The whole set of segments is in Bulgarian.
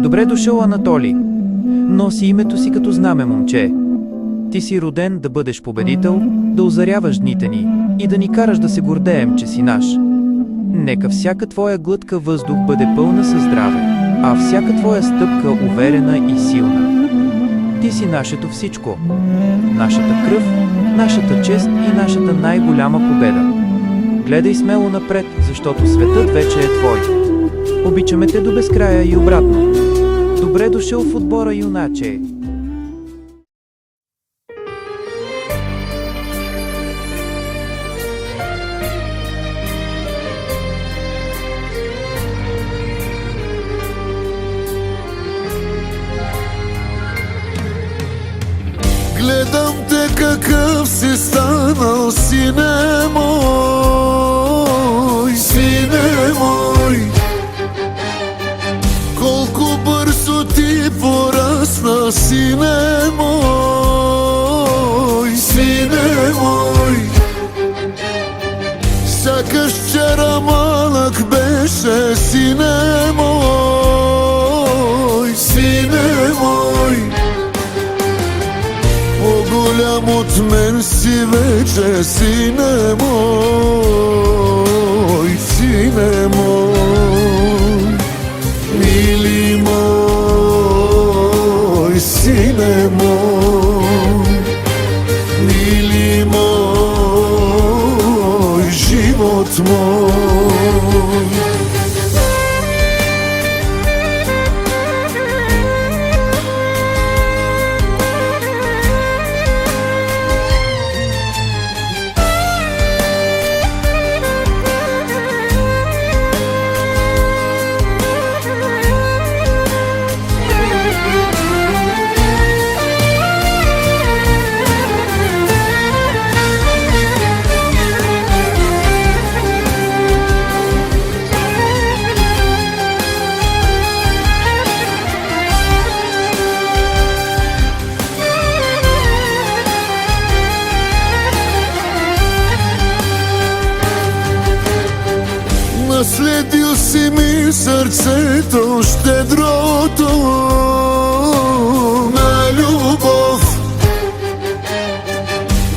Добре дошъл, Анатолий. Носи името си като знаме, момче. Ти си роден да бъдеш победител, да озаряваш дните ни и да ни караш да се гордеем, че си наш. Нека всяка твоя глътка въздух бъде пълна със здраве, а всяка твоя стъпка уверена и силна. Ти си нашето всичко. Нашата кръв, нашата чест и нашата най-голяма победа. Гледай смело напред, защото светът вече е твой. Обичаме те до безкрая и обратно. Добре дошъл в отбора, юначе! Гледам те какъв си станал, сине мой, сине мой. Колко бързо ти порасна, сине мой, сине мой. Сякаш вчера малък беше, сине мой, сине мой. По-голям от мен си вече, сине мой, сине мой. Мили мой, сине мой, мили мой, живот мой. Наследил си ми сърцето, щедрото на любов.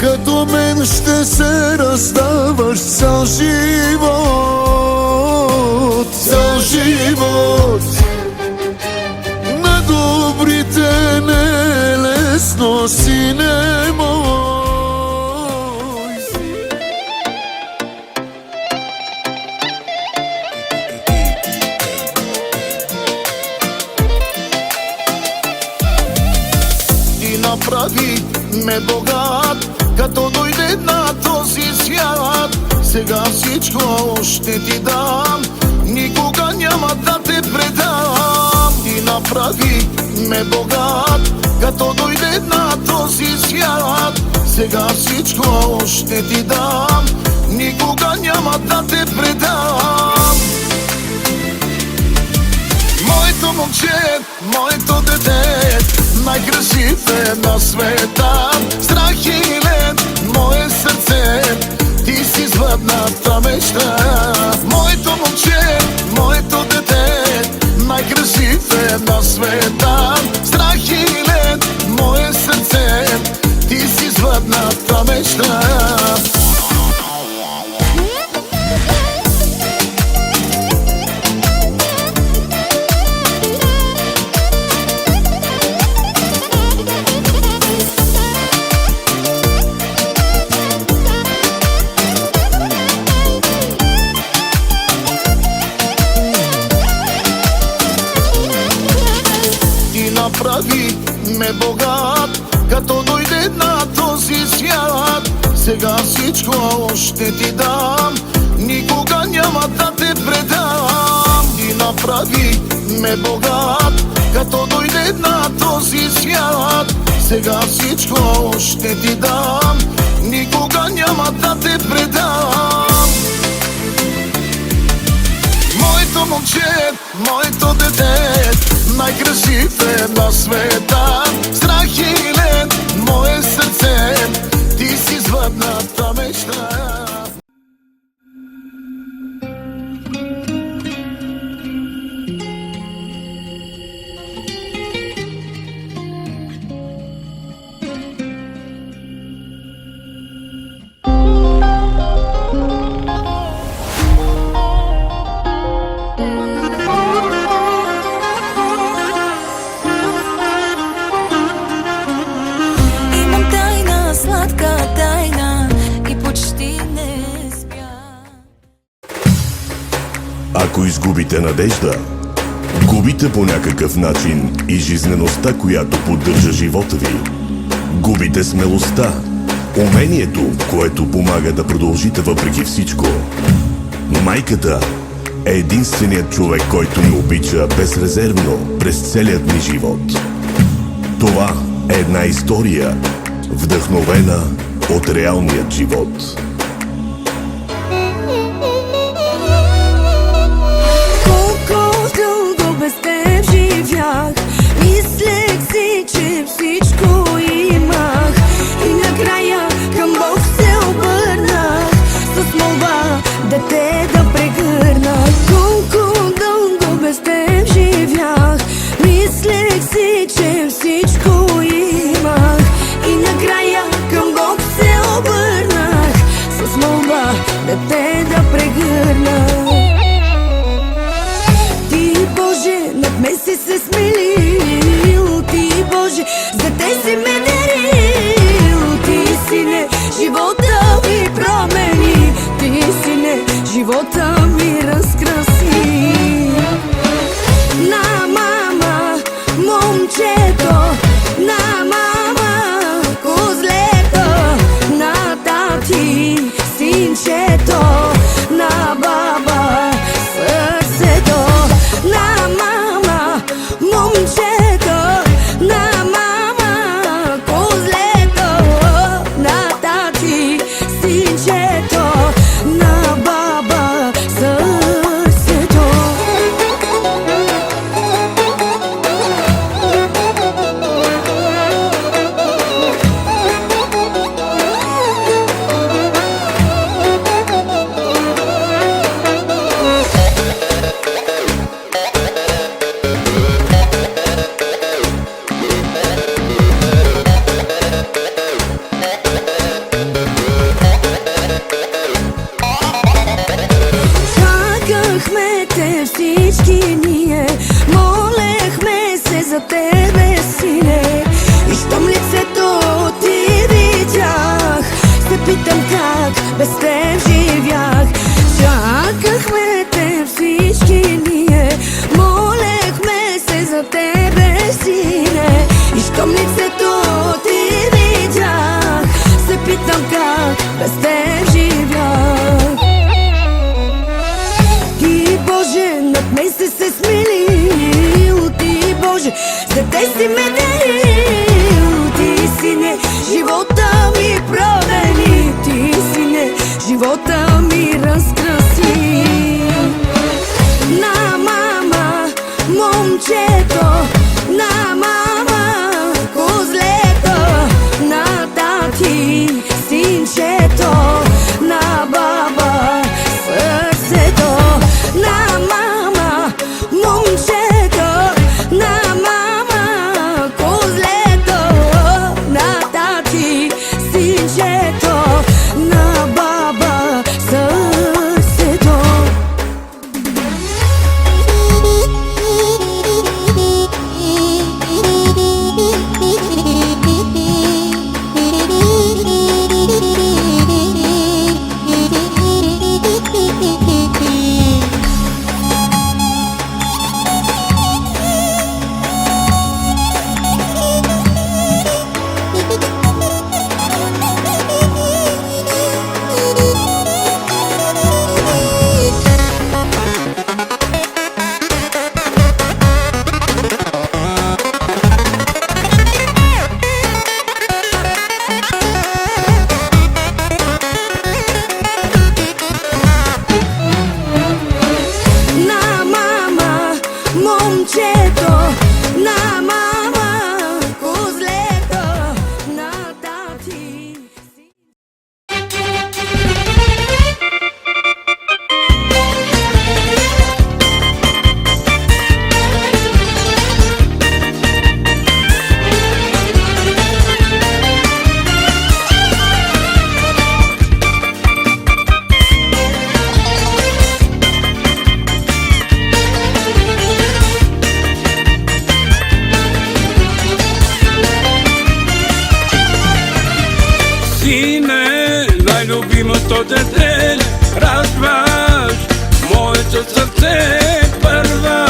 Като мен ще се раздаваш цял живот, цял живот. На добрите не е лесно, сине мой. Направи ме богат, като дойде на този свят. Сега всичко ще ти дам, никога няма да те предам. Ти направи ме богат, като дойде на този свят. Сега всичко ще ти дам, никога няма да те предам. Моето момче, моето дете, най-красив е на света. Страх и лед, мое сърце, ти си звъдната мечта. Моето момче, моето дете, най-красив е на света. Страх и лед, мое сърце, ти си звъдната мечта. Направи ме богат, като дойде на този свят. Сега всичко ще ти дам, никога няма да те предам. Ти направи ме богат, като дойде на този свят. Сега всичко ще ти дам, никога няма да те предам. Моето момче, моето дете, най-красив е на света. Страх и лед, мое сърце, ти си Ако изгубите надежда, губите по някакъв начин и жизнеността, която поддържа живота ви. Губите смелостта, умението, което помага да продължите въпреки всичко. Майката е единственият човек, който ни обича безрезервно през целият ни живот. Това е една история, вдъхновена от реалният живот. Колко дълго без теб живях, мислех си, че всичко имах, и накрая към Бог се обърнах с молба дете да прегърна. Колко дълго без теб живях, мислех си, че всичко имах, и накрая към Бог се обърнах с молба дете да прегърна. Ти, Боже, над мен си се смилил, Ти, Боже, за те си ме дарил. Ти, Сине, живота ми промени, Ти, Сине, живота ми разкраси. На мама, момчето, на мама, козлето, на тати, синчето, на баба, сърцето. На мама, момчето, на мама, козлето, на тати, синчето, на баба, сърцето. Чакахме те всички ние, молехме се за тебе, Сине, и щом лицето ти видях, се питам как без теб живях. Чакахме те всички ние, молехме се за тебе, Сине, и щом лицето ти видях, се питам как без теб живях. Ти, Боже, над мен си се смилил, Ти, Боже, за те си ме дарил. Ти, Сине, живота ми промени, Ти, Сине, живота ми разкраси. На мама, момчето, на мама, козлето, на тати, синчето, на баба, сърцето. На мама, момчето, на мама, козлето, на тати, синчето, на баба, сърцето. На мама, момчето, на мама, козлето, на тати. Сине, най-любимото дете, радваш моето моето сърце първа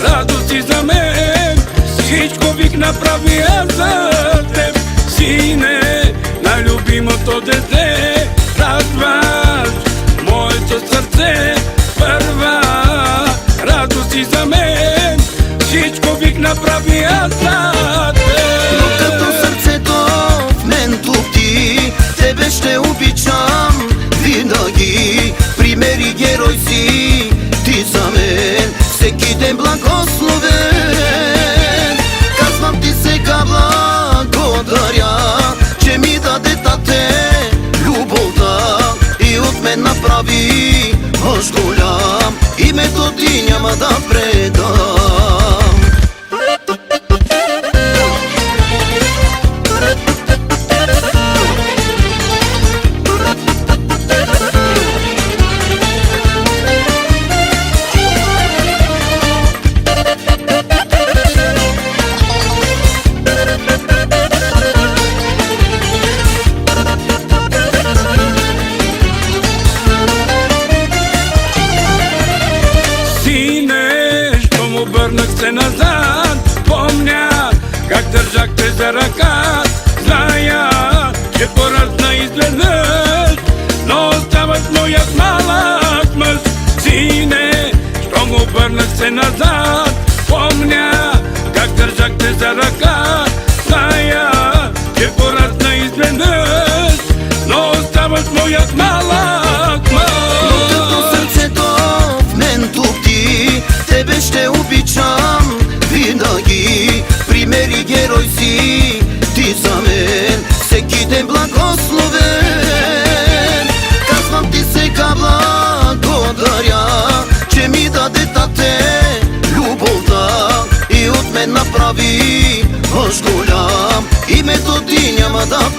радост си за мен. Всичко бих направил аз за теб, сине, най-любимото дете. Радваш моето сърце първа радост си за мен. Всичко бих направил аз за теб. Но като сърцето в мен топти, тебе ще обичам винаги. Пример и герой си ти за мен, всеки ден благословен. Казвам ти сега благодаря, че ми даде тате любовта и от мен направи мъж голям. Името ти няма да предам. Обърнах се назад, помня как държах те за ръка. Зная, че порасна изведнъж, но оставаш моят малък мъж. Сине, щом обърнах се назад, помня как държах те за ръка. Зная, че порасна изведнъж, но оставаш моят малък мъж. Но като сърцето в мен топти, тебе ще обичам винаги. Пример и герой си ти за мен, всеки ден благословен. Казвам ти сега благодаря, че ми даде тате любовта и от мен направи мъж голям. Името ти няма да